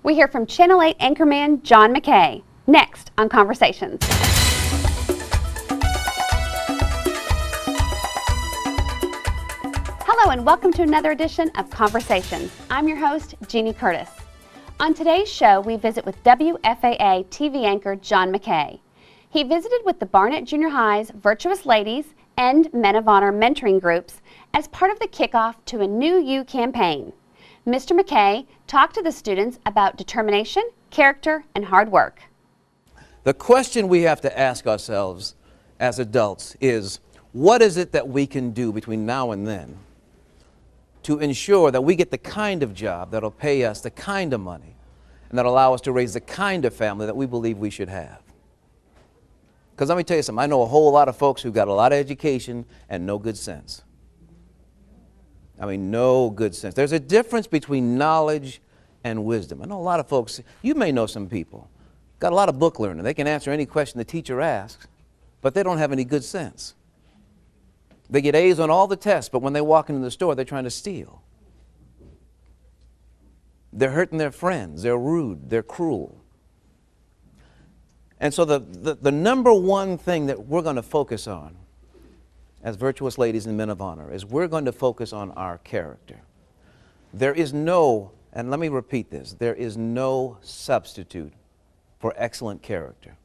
We hear from Channel 8 anchorman John McCaa, next on Conversations. Hello and welcome to another edition of Conversations. I'm your host, Jeannie Curtis. On today's show, we visit with WFAA-TV anchor John McCaa. He visited with the Barnett Junior High's Virtuous Ladies and Men of Honor mentoring groups as part of the kickoff to a New You campaign. Mr. McCaa talked to the students about determination, character, and hard work. The question we have to ask ourselves as adults is, what is it that we can do between now and then to ensure that we get the kind of job that'll pay us the kind of money and that'll allow us to raise the kind of family that we believe we should have? Because let me tell you something, I know a whole lot of folks who've got a lot of education and no good sense. I mean, no good sense. There's a difference between knowledge and wisdom. I know a lot of folks, you may know some people, got a lot of book learning. They can answer any question the teacher asks, but they don't have any good sense. They get A's on all the tests, but when they walk into the store, they're trying to steal. They're hurting their friends. They're rude. They're cruel. And so the number one thing that we're going to focus on as virtuous ladies and men of honor is we're going to focus on our character. There is no, and let me repeat this, there is no substitute for excellent character.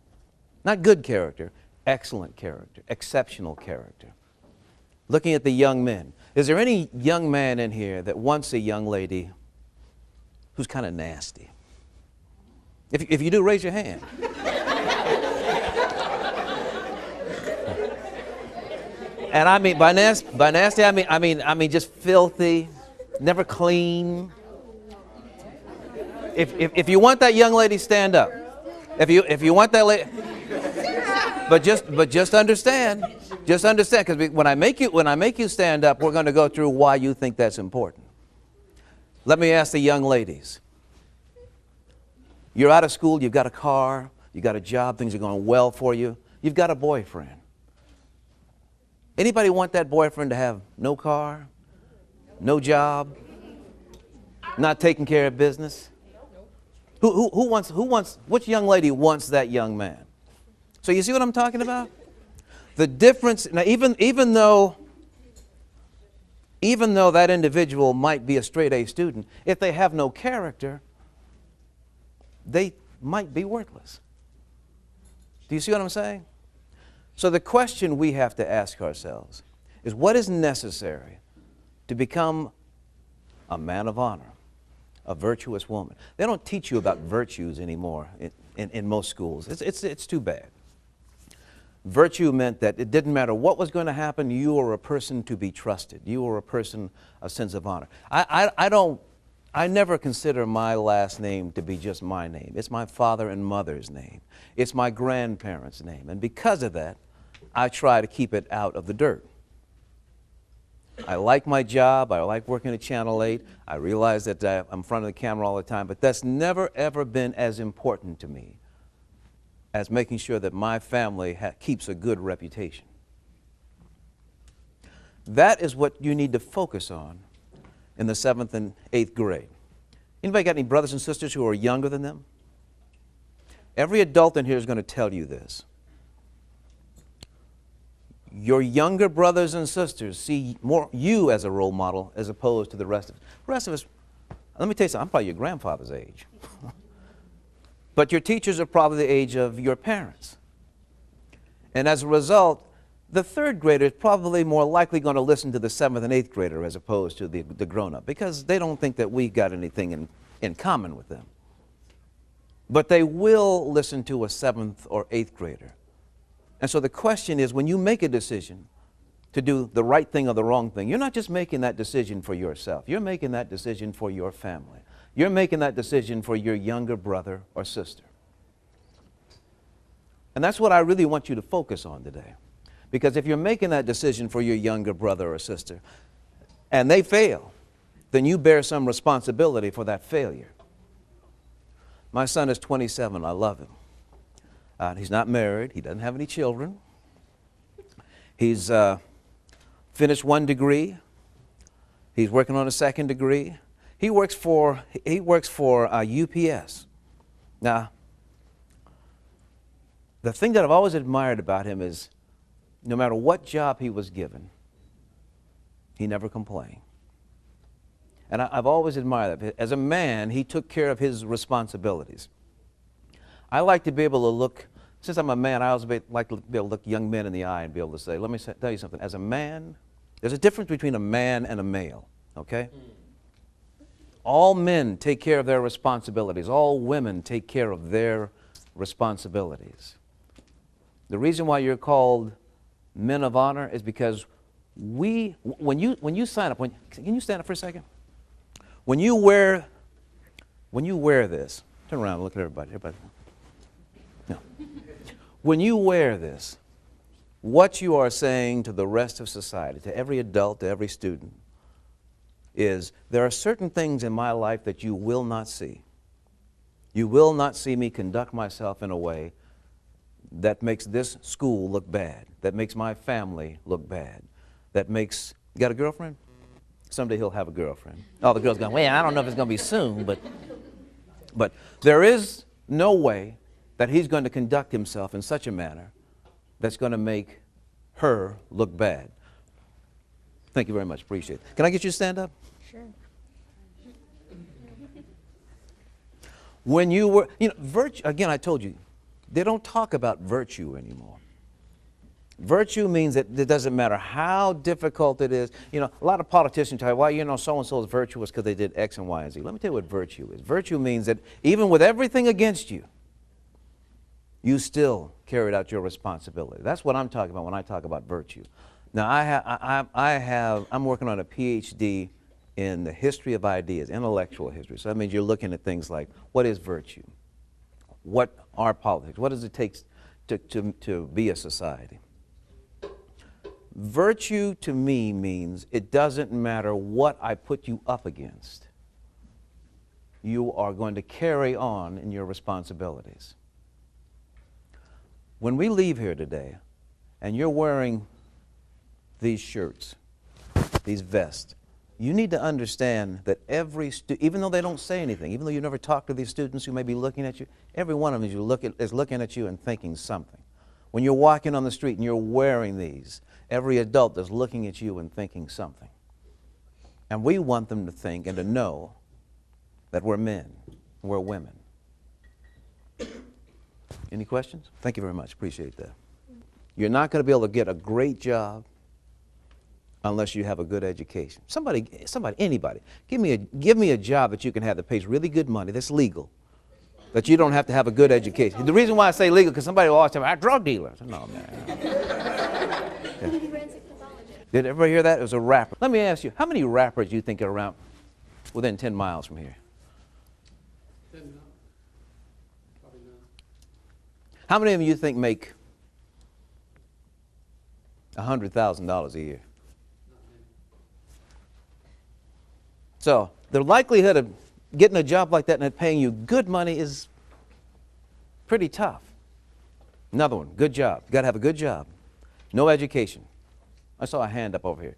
Not good character, excellent character, exceptional character. Looking at the young men, is there any young man in here that wants a young lady who's kind of nasty? If you do, raise your hand. And I mean, by nasty, I mean just filthy, never clean. If you want that young lady, stand up. If you want that lady, but just understand, because when I make you stand up, we're going to go through why you think that's important. Let me ask the young ladies. You're out of school, you've got a car, you've got a job, things are going well for you, you've got a boyfriend. Anybody want that boyfriend to have no car, no job, not taking care of business? Which young lady wants that young man? So you see what I'm talking about? The difference, now even though that individual might be a straight A student, if they have no character, they might be worthless. Do you see what I'm saying? So the question we have to ask ourselves is, what is necessary to become a man of honor, a virtuous woman? They don't teach you about virtues anymore in most schools. It's too bad. Virtue meant that it didn't matter what was going to happen, you were a person to be trusted. You were a person, a sense of honor. I never consider my last name to be just my name. It's my father and mother's name. It's my grandparents' name. And because of that, I try to keep it out of the dirt. I like my job. I like working at Channel 8. I realize that I'm in front of the camera all the time, but that's never, ever been as important to me as making sure that my family keeps a good reputation. That is what you need to focus on in the 7th and 8th grade. Anybody got any brothers and sisters who are younger than them? Every adult in here is going to tell you this. Your younger brothers and sisters see more you as a role model as opposed to the rest of us. The rest of us, let me tell you something, I'm probably your grandfather's age. But your teachers are probably the age of your parents. And as a result, the 3rd grader is probably more likely going to listen to the 7th and 8th grader as opposed to the grown-up, because they don't think that we've got anything in common with them. But they will listen to a 7th or 8th grader. And so the question is, when you make a decision to do the right thing or the wrong thing, you're not just making that decision for yourself. You're making that decision for your family. You're making that decision for your younger brother or sister. And that's what I really want you to focus on today. Because if you're making that decision for your younger brother or sister, and they fail, then you bear some responsibility for that failure. My son is 27. I love him. He's not married. He doesn't have any children. He's finished 1 degree. He's working on a 2nd degree. He works for UPS. Now, the thing that I've always admired about him is no matter what job he was given, he never complained. And I've always admired that. As a man, he took care of his responsibilities. I like to be able to look, since I'm a man, I always like to be able to look young men in the eye and be able to say, let me tell you something. As a man, there's a difference between a man and a male, okay? All men take care of their responsibilities. All women take care of their responsibilities. The reason why you're called men of honor is because when you sign up, can you stand up for a second? When you wear this, turn around and look at everybody. No. When you wear this, what you are saying to the rest of society, to every adult, to every student, is there are certain things in my life that you will not see. You will not see me conduct myself in a way that makes this school look bad, that makes my family look bad, that makes, you got a girlfriend? Someday he'll have a girlfriend. Oh, the girl's going, well, I don't know if it's going to be soon, but there is no way that he's going to conduct himself in such a manner that's going to make her look bad. Thank you very much. Appreciate it. Can I get you to stand up? Sure. When you were, virtue, again, I told you, they don't talk about virtue anymore. Virtue means that it doesn't matter how difficult it is. A lot of politicians tell you, well, so-and-so is virtuous because they did X and Y and Z. Let me tell you what virtue is. Virtue means that even with everything against you, you still carried out your responsibility. That's what I'm talking about when I talk about virtue. Now, I'm working on a PhD in the history of ideas, intellectual history. So that means you're looking at things like, what is virtue? What are politics? What does it take to be a society? Virtue to me means it doesn't matter what I put you up against. You are going to carry on in your responsibilities. When we leave here today, and you're wearing these shirts, these vests, you need to understand that even though they don't say anything, even though you never talk to these students who may be looking at you, every one of them is looking at you and thinking something. When you're walking on the street and you're wearing these, every adult is looking at you and thinking something. And we want them to think and to know that we're men, we're women. Any questions? Thank you very much. Appreciate that. You're not going to be able to get a great job unless you have a good education. Anybody, give me a job that you can have that pays really good money, that's legal, that you don't have to have a good education. The reason why I say legal, because somebody will always tell me, I'm a drug dealer. No, man. Yeah. Did everybody hear that? It was a rapper. Let me ask you, how many rappers do you think are around within 10 miles from here? 10 miles? Probably not. How many of them you think make $100,000 a year? So the likelihood of getting a job like that and it paying you good money is pretty tough. Another one, good job. You got to have a good job. No education. I saw a hand up over here.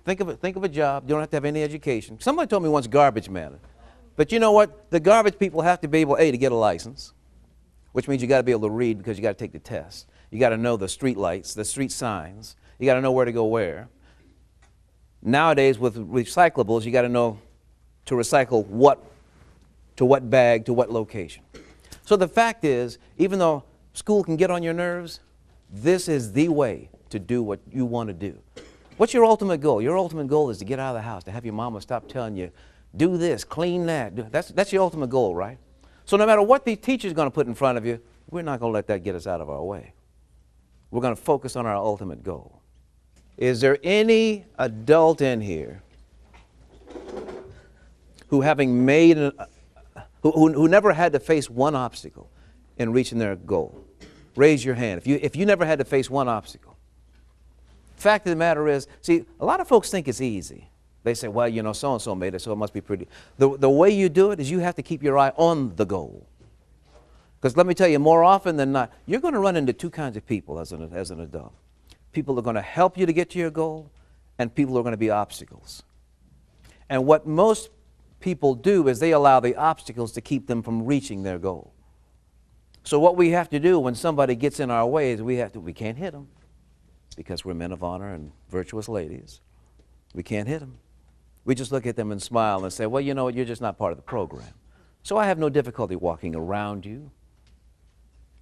Think of a job. You don't have to have any education. Somebody told me once garbage man. But you know what? The garbage people have to be able, A, to get a license, which means you got to be able to read because you got to take the test. You got to know the street lights, the street signs. You got to know where to go where. Nowadays, with recyclables, you got to know to recycle what, to what bag, to what location. So the fact is, even though school can get on your nerves, this is the way to do what you want to do. What's your ultimate goal? Your ultimate goal is to get out of the house, to have your mama stop telling you, do this, clean that. That's your ultimate goal, right? So no matter what the teacher's going to put in front of you, we're not going to let that get us out of our way. We're going to focus on our ultimate goal. Is there any adult in here who having made, who never had to face one obstacle in reaching their goal? Raise your hand if you never had to face one obstacle. Fact of the matter is, see, a lot of folks think it's easy. They say, well, you know, so-and-so made it, so it must be pretty. The way you do it is you have to keep your eye on the goal. Because let me tell you, more often than not, you're going to run into two kinds of people as an adult. People are going to help you to get to your goal, and people are going to be obstacles. And what most people do is they allow the obstacles to keep them from reaching their goal. So what we have to do when somebody gets in our way is we can't hit them because we're men of honor and virtuous ladies. We can't hit them. We just look at them and smile and say, well, you know what, you're just not part of the program. So I have no difficulty walking around you.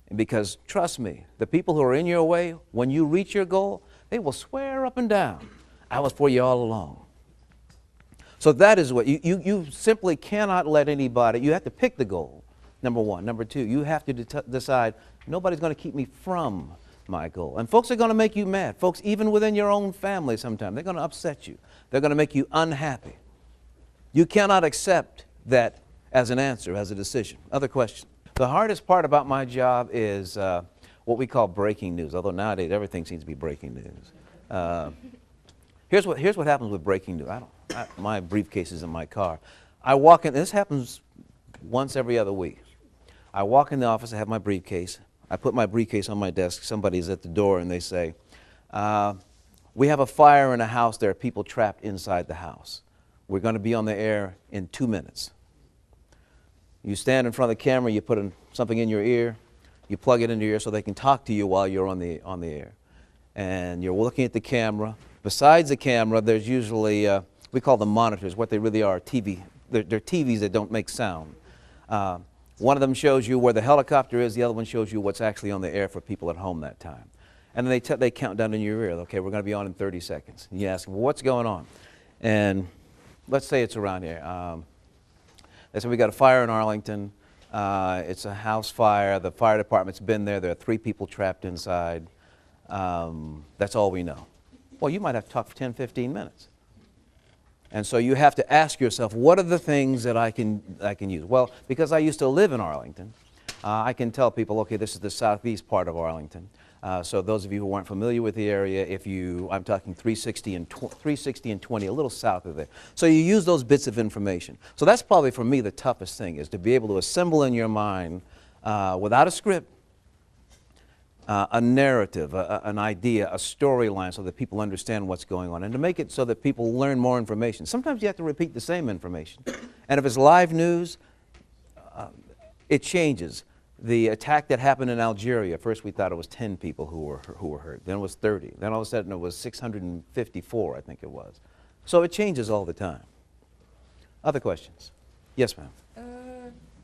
And because, trust me, the people who are in your way, when you reach your goal, they will swear up and down, I was for you all along. So that is what, you simply cannot let anybody, you have to pick the goal, number one. Number two, you have to decide, nobody's going to keep me from my goal. And folks are going to make you mad. Folks, even within your own family sometimes, they're going to upset you. They're going to make you unhappy. You cannot accept that as an answer, as a decision. Other question. The hardest part about my job is what we call breaking news, although nowadays everything seems to be breaking news. Here's what happens with breaking news. My briefcase is in my car. I walk in, this happens once every other week. I walk in the office, I have my briefcase. I put my briefcase on my desk. Somebody's at the door and they say, we have a fire in a house. There are people trapped inside the house. We're going to be on the air in 2 minutes. You stand in front of the camera, you put something in your ear, you plug it into your ear so they can talk to you while you're on the air. And you're looking at the camera. Besides the camera, there's usually, we call them monitors. What they really are TV. They're TVs that don't make sound. One of them shows you where the helicopter is. The other one shows you what's actually on the air for people at home that time. And then they count down in your ear. Okay, we're going to be on in 30 seconds. And you ask them, well, what's going on? And let's say it's around here. They say we got a fire in Arlington. It's a house fire. The fire department's been there. There are 3 people trapped inside. That's all we know. Well, you might have to talk for 10, 15 minutes. And so you have to ask yourself, what are the things that I can use? Well, because I used to live in Arlington, I can tell people, okay, this is the southeast part of Arlington. So those of you who aren't familiar with the area, I'm talking 360 and 20, a little south of there. So you use those bits of information. So that's probably for me the toughest thing, is to be able to assemble in your mind, without a script, a narrative, an idea, a storyline so that people understand what's going on, and to make it so that people learn more information. Sometimes you have to repeat the same information. And if it's live news, it changes. The attack that happened in Algeria, first we thought it was 10 people who were hurt. Then it was 30. Then all of a sudden it was 654, I think it was. So it changes all the time. Other questions? Yes, ma'am.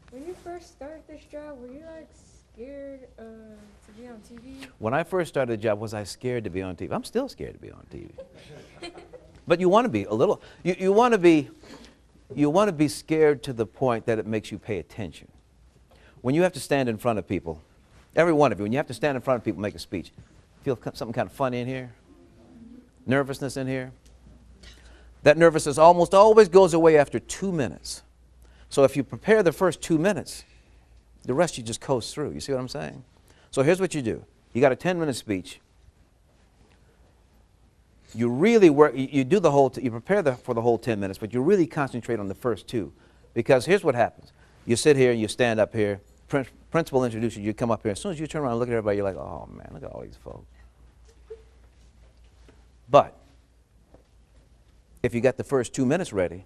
When you first started this job, were you like scared to be on TV? When I first started the job, was I scared to be on TV? I'm still scared to be on TV. But you want to be a little, you want to be scared to the point that it makes you pay attention. When you have to stand in front of people, every one of you, when you have to stand in front of people and make a speech, feel something kind of funny in here? Nervousness in here? That nervousness almost always goes away after 2 minutes. So if you prepare the first 2 minutes, the rest you just coast through. You see what I'm saying? So here's what you do. You got a 10-minute speech. You really work, you do the whole, you prepare for the whole 10 minutes, but you really concentrate on the first 2. Because here's what happens. You sit here, you stand up here, principal introduces you, you come up here. As soon as you turn around and look at everybody, you're like, oh man, look at all these folks. But if you got the first 2 minutes ready,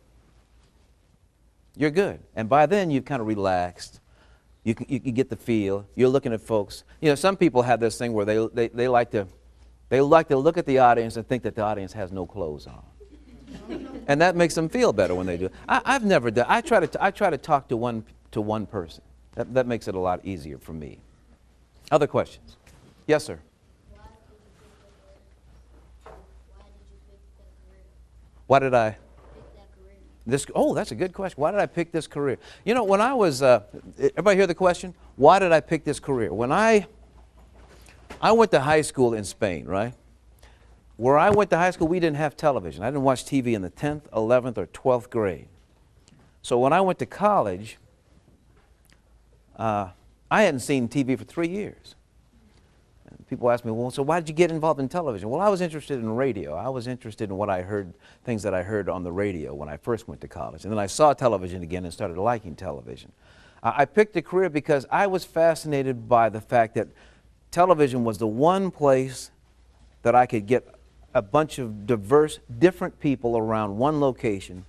you're good. And by then you've kind of relaxed. You can get the feel. You're looking at folks. You know, some people have this thing where they like to look at the audience and think that the audience has no clothes on. And that makes them feel better when they do. I've never done. I try to talk to one person. That makes it a lot easier for me. Other questions? Yes, sir. Why did I? Oh, that's a good question. Why did I pick this career? You know, when I was, everybody hear the question? Why did I pick this career? When I went to high school in Spain, right? Where I went to high school, we didn't have television. I didn't watch TV in the 10th, 11th, or 12th grade. So when I went to college, I hadn't seen TV for 3 years. People ask me, well, so why did you get involved in television? Well, I was interested in radio. I was interested in what I heard, things that I heard on the radio when I first went to college. And then I saw television again and started liking television. I picked a career because I was fascinated by the fact that television was the one place that I could get a bunch of diverse, different people around one location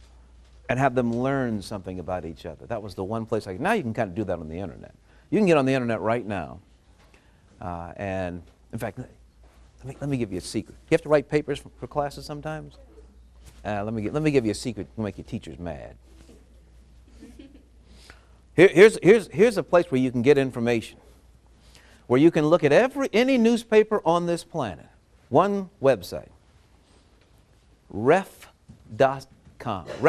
and have them learn something about each other. That was the one place now you can kind of do that on the internet. You can get on the internet right now. And in fact, let me give you a secret. You have to write papers for classes sometimes? Let me give you a secret to make your teachers mad. Here's a place where you can get information, where you can look at any newspaper on this planet. One website, refdesk.com. It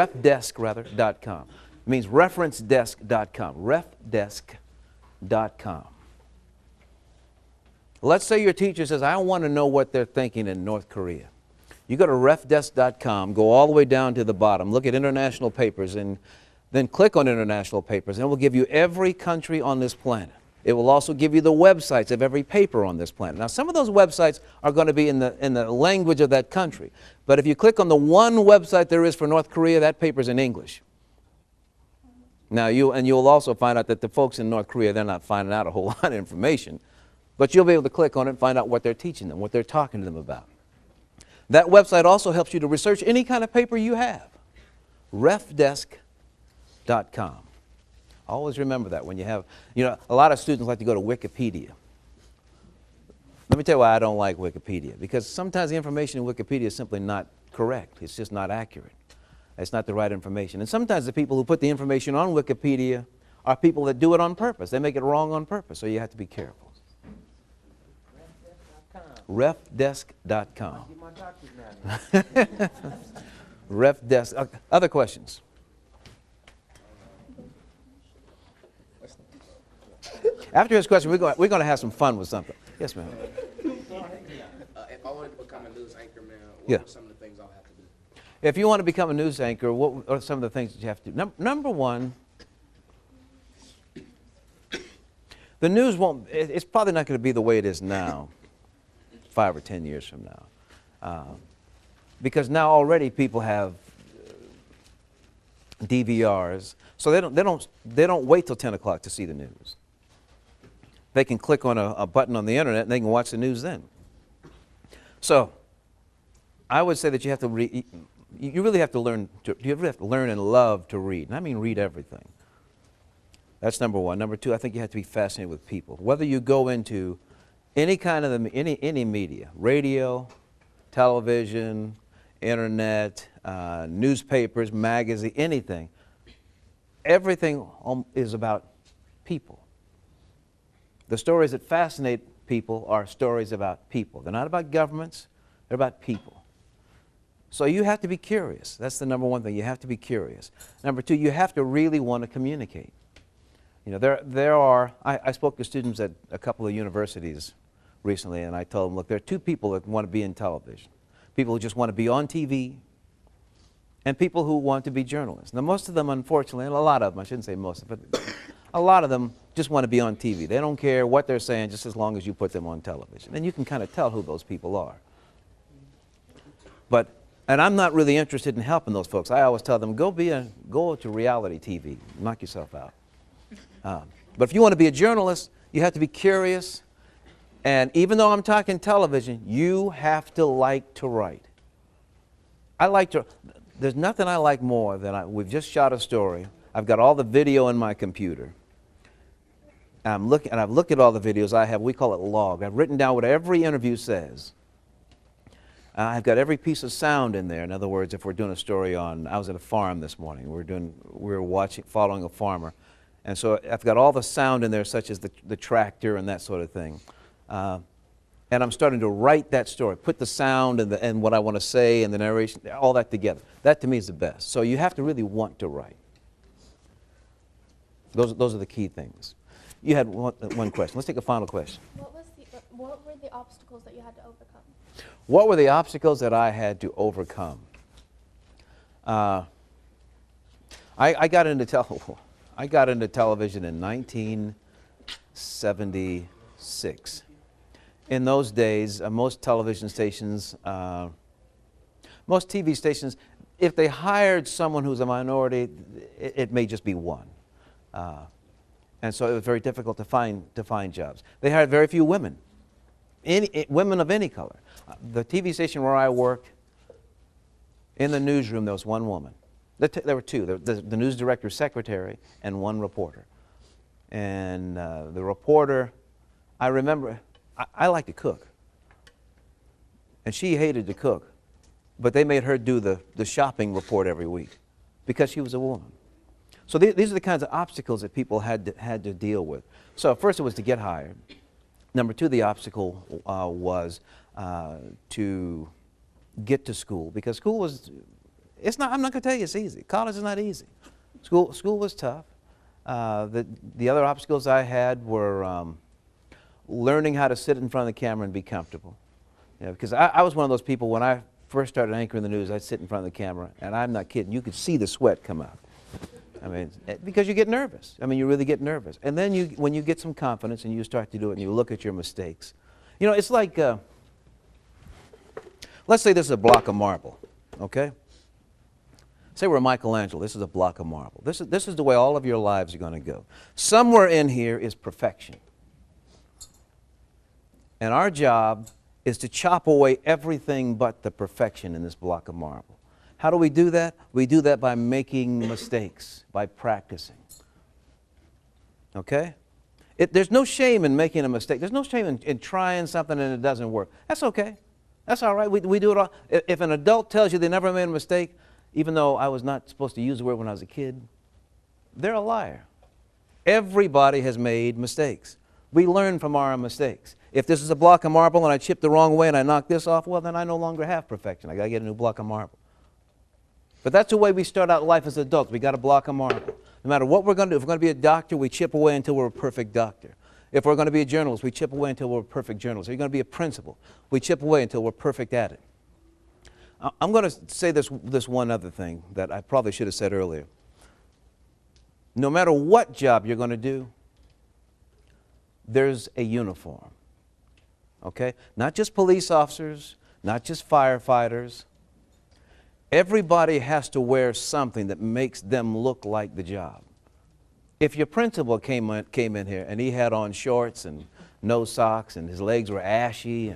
means referencedesk.com. Refdesk.com. Let's say your teacher says, I want to know what they're thinking in North Korea. You go to refdesk.com, go all the way down to the bottom, look at international papers, and then click on international papers, and it will give you every country on this planet. It will also give you the websites of every paper on this planet. Now, some of those websites are going to be in the language of that country. But if you click on the one website there is for North Korea, that paper's in English. Now, you'll also find out that the folks in North Korea, they're not finding out a whole lot of information. But you'll be able to click on it and find out what they're teaching them, what they're talking to them about. That website also helps you to research any kind of paper you have. refdesk.com. Always remember that when you have, a lot of students like to go to Wikipedia. Let me tell you why I don't like Wikipedia. Because sometimes the information in Wikipedia is simply not correct. It's just not accurate. It's not the right information. And sometimes the people who put the information on Wikipedia are people that do it on purpose. They make it wrong on purpose, so you have to be careful. Refdesk.com. Refdesk. Other questions? After his question, we're going to have some fun with something. Yes, ma'am. If I wanted to become a news anchor, man, what are some of the things I'll have to do? If you want to become a news anchor, what are some of the things that you have to do? Number one, the news it's probably not going to be the way it is now, 5 or 10 years from now. Because now already people have DVRs, so they don't wait till 10 o'clock to see the news. They can click on a button on the internet and they can watch the news then. So I would say that you really have to learn and love to read. And I mean read everything. That's number one. Number two, I think you have to be fascinated with people. Whether you go into any kind of any media, radio, television, internet, newspapers, magazine, anything, everything is about people. The stories that fascinate people are stories about people. They're not about governments, they're about people. So you have to be curious. That's the number one thing. You have to be curious. Number two, you have to really want to communicate. I spoke to students at a couple of universities recently, and I told them, look, there are two people that want to be in television. People who just want to be on TV, and people who want to be journalists. Now, most of them, unfortunately, and a lot of them, I shouldn't say most, but a lot of them just want to be on TV. They don't care what they're saying just as long as you put them on television. And you can kind of tell who those people are. And I'm not really interested in helping those folks. I always tell them, go to reality TV, knock yourself out. But if you want to be a journalist, you have to be curious. And even though I'm talking television, you have to like to write. There's nothing I like more than we've just shot a story. I've got all the video in my computer. I've looked at all the videos I have. We call it log. I've written down what every interview says. I've got every piece of sound in there. In other words, if we're doing a story I was at a farm this morning. We were following a farmer. And so I've got all the sound in there, such as the tractor and that sort of thing. And I'm starting to write that story, put the sound and what I want to say and the narration, all that together. That to me is the best. So you have to really want to write. Those are the key things. You had one question. Let's take a final question. What were the obstacles that you had to overcome? What were the obstacles that I had to overcome? I got into television in 1976. In those days, most television stations, most TV stations, if they hired someone who's a minority, it may just be one. And so it was very difficult to find jobs. They hired very few women, women of any color. The TV station where I worked, in the newsroom, there was one woman. There were two, the news director's secretary and one reporter. And the reporter, I remember, I like to cook. And she hated to cook. But they made her do the shopping report every week because she was a woman. So these are the kinds of obstacles that people had to deal with. So first it was to get hired. Number two, the obstacle was to get to school, because school was, I'm not going to tell you it's easy. College is not easy. School was tough. The other obstacles I had were learning how to sit in front of the camera and be comfortable. You know, because I was one of those people, when I first started anchoring the news, I'd sit in front of the camera, and I'm not kidding, you could see the sweat come out. I mean, because you get nervous. I mean, you really get nervous. And then when you get some confidence and you start to do it and you look at your mistakes. You know, it's like, let's say this is a block of marble, okay? Say we're Michelangelo, this is a block of marble. This is the way all of your lives are going to go. Somewhere in here is perfection. And our job is to chop away everything but the perfection in this block of marble. How do we do that? We do that by making mistakes, by practicing. Okay? There's no shame in making a mistake. There's no shame in trying something and it doesn't work. That's okay. That's all right. We do it all. If an adult tells you they never made a mistake, even though I was not supposed to use the word when I was a kid, they're a liar. Everybody has made mistakes. We learn from our mistakes. If this is a block of marble and I chip the wrong way and I knock this off, well, then I no longer have perfection. I got to get a new block of marble. But that's the way we start out life as adults. We got a block of marble. No matter what we're going to do, if we're going to be a doctor, we chip away until we're a perfect doctor. If we're going to be a journalist, we chip away until we're a perfect journalist. If you're going to be a principal, we chip away until we're perfect at it. I'm going to say this one other thing that I probably should have said earlier. No matter what job you're going to do, there's a uniform. Okay? Not just police officers, not just firefighters. Everybody has to wear something that makes them look like the job. If your principal came in here and he had on shorts and no socks and his legs were ashy,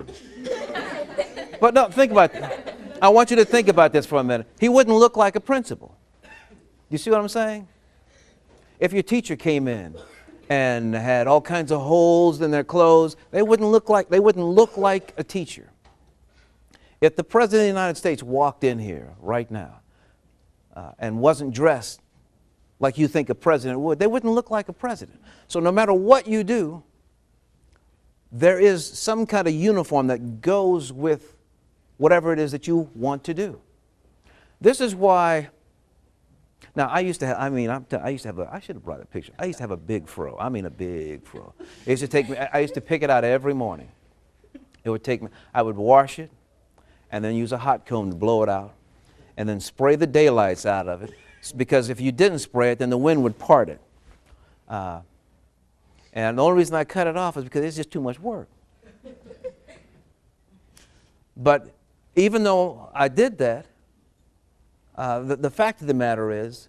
but no, think about that. I want you to think about this for a minute. He wouldn't look like a principal. You see what I'm saying? If your teacher came in and had all kinds of holes in their clothes, they wouldn't look like a teacher. If the President of the United States walked in here right now and wasn't dressed like you think a president would, they wouldn't look like a president. So no matter what you do, there is some kind of uniform that goes with whatever it is that you want to do. This is why, now I used to have, I should have brought a picture. I used to have a big fro. I mean a big fro. It used to take me, I used to pick it out every morning. It would take me, I would wash it, and then use a hot comb to blow it out, and then spray the daylights out of it, because if you didn't spray it, then the wind would part it. And the only reason I cut it off is because it's just too much work. But even though I did that, the fact of the matter is,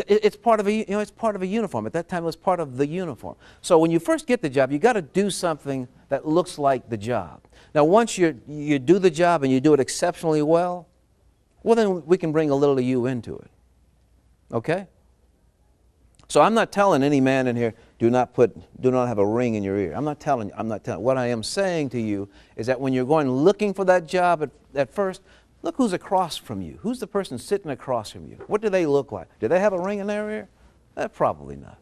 it's part of it's part of a uniform. At that time, it was part of the uniform. So when you first get the job, you got to do something that looks like the job. Now, once you do the job and you do it exceptionally well, then we can bring a little of you into it. Okay? So I'm not telling any man in here, do not have a ring in your ear. I'm not telling. What I am saying to you is that when you're going looking for that job at first, look who's across from you. Who's the person sitting across from you? What do they look like? Do they have a ring in their ear? Probably not.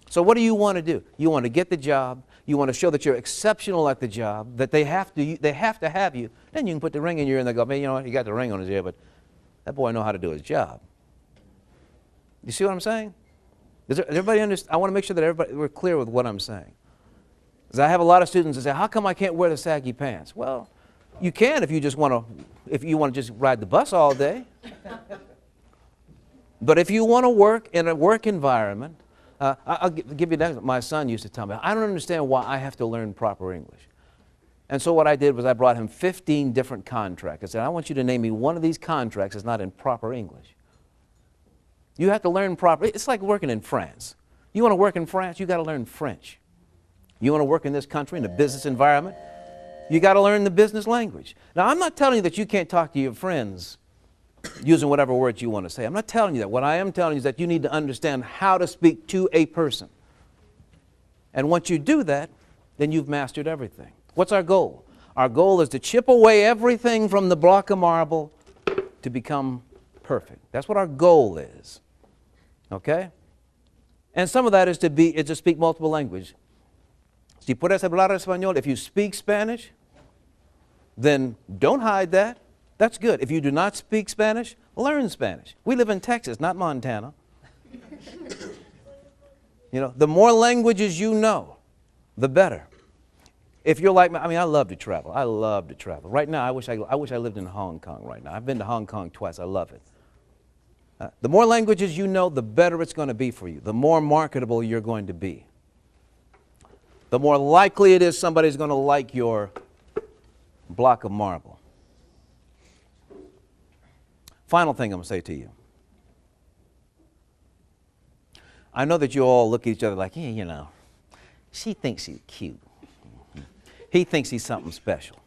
So what do you want to do? You want to get the job. You want to show that you're exceptional at the job, that they have to have you. Then you can put the ring in your ear and they go, man, you know what, he got the ring on his ear, but that boy knows how to do his job. You see what I'm saying? Does everybody understand? I want to make sure that we're clear with what I'm saying. Because I have a lot of students that say, how come I can't wear the saggy pants? Well, you can if you want to just ride the bus all day. But if you want to work in a work environment, I'll give you that. My son used to tell me, I don't understand why I have to learn proper English. And so what I did was I brought him 15 different contracts. I said, I want you to name me one of these contracts that's not in proper English. You have to learn proper. It's like working in France. You want to work in France, you got to learn French. You want to work in this country in a business environment, you got to learn the business language. Now, I'm not telling you that you can't talk to your friends using whatever words you want to say. I'm not telling you that. What I am telling you is that you need to understand how to speak to a person. And once you do that, then you've mastered everything. What's our goal? Our goal is to chip away everything from the block of marble to become perfect. That's what our goal is. Okay? And some of that is to speak multiple languages. Si puedes hablar español, if you speak Spanish, then don't hide that. That's good. If you do not speak Spanish, learn Spanish. We live in Texas, not Montana. You know, the more languages you know, the better. If you're like me, I mean, I love to travel. I love to travel. Right now, I wish I lived in Hong Kong right now. I've been to Hong Kong twice. I love it. The more languages you know, the better it's going to be for you. The more marketable you're going to be. The more likely it is somebody's going to like your block of marble. Final thing I'm going to say to you. I know that you all look at each other like, yeah, you know, she thinks she's cute. He thinks he's something special.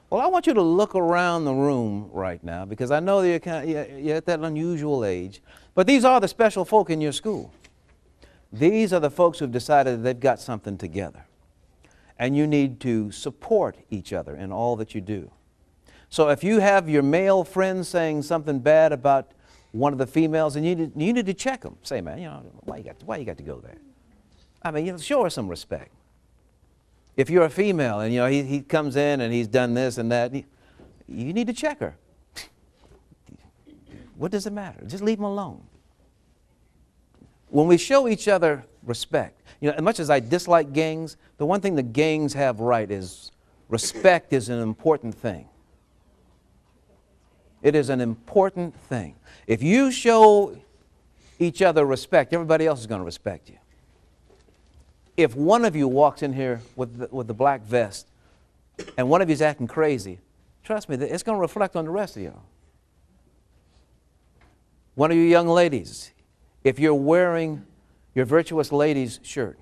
Well, I want you to look around the room right now, because I know that you're at that unusual age, but these are the special folk in your school. These are the folks who've decided that they've got something together. And you need to support each other in all that you do. So if you have your male friends saying something bad about one of the females, and you need to check them. Say, man, you know, why you got to go there? I mean, you know, show her some respect. If you're a female and, you know, he comes in and he's done this and that, you need to check her. What does it matter? Just leave him alone. When we show each other respect, you know, as much as I dislike gangs, the one thing the gangs have right is respect is an important thing. It is an important thing. If you show each other respect, everybody else is going to respect you. If one of you walks in here with the black vest and one of you is acting crazy, trust me, it's going to reflect on the rest of you. One of you young ladies, if you're wearing your virtuous lady's shirt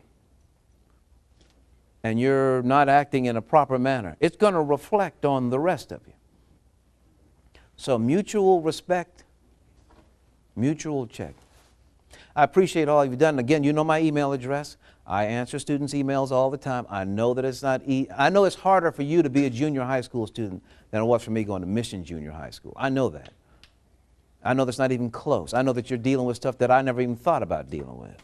and you're not acting in a proper manner, it's going to reflect on the rest of you. So mutual respect, mutual check. I appreciate all you've done. Again, you know my email address. I answer students' emails all the time. I know that it's not I know it's harder for you to be a junior high school student than it was for me going to Mission Junior High School. I know that. I know that's not even close. I know that you're dealing with stuff that I never even thought about dealing with.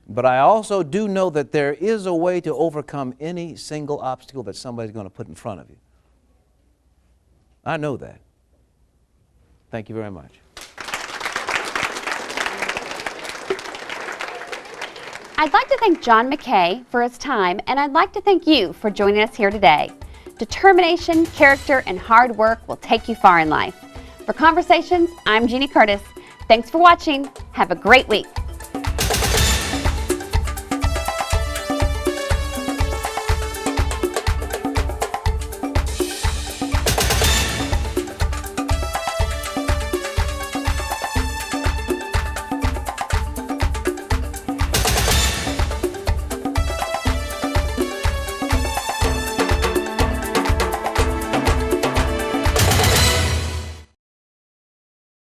But I also do know that there is a way to overcome any single obstacle that somebody's going to put in front of you. I know that. Thank you very much. I'd like to thank John McCaa for his time, and I'd like to thank you for joining us here today. Determination, character, and hard work will take you far in life. For Conversations, I'm Jeannie Curtis. Thanks for watching. Have a great week.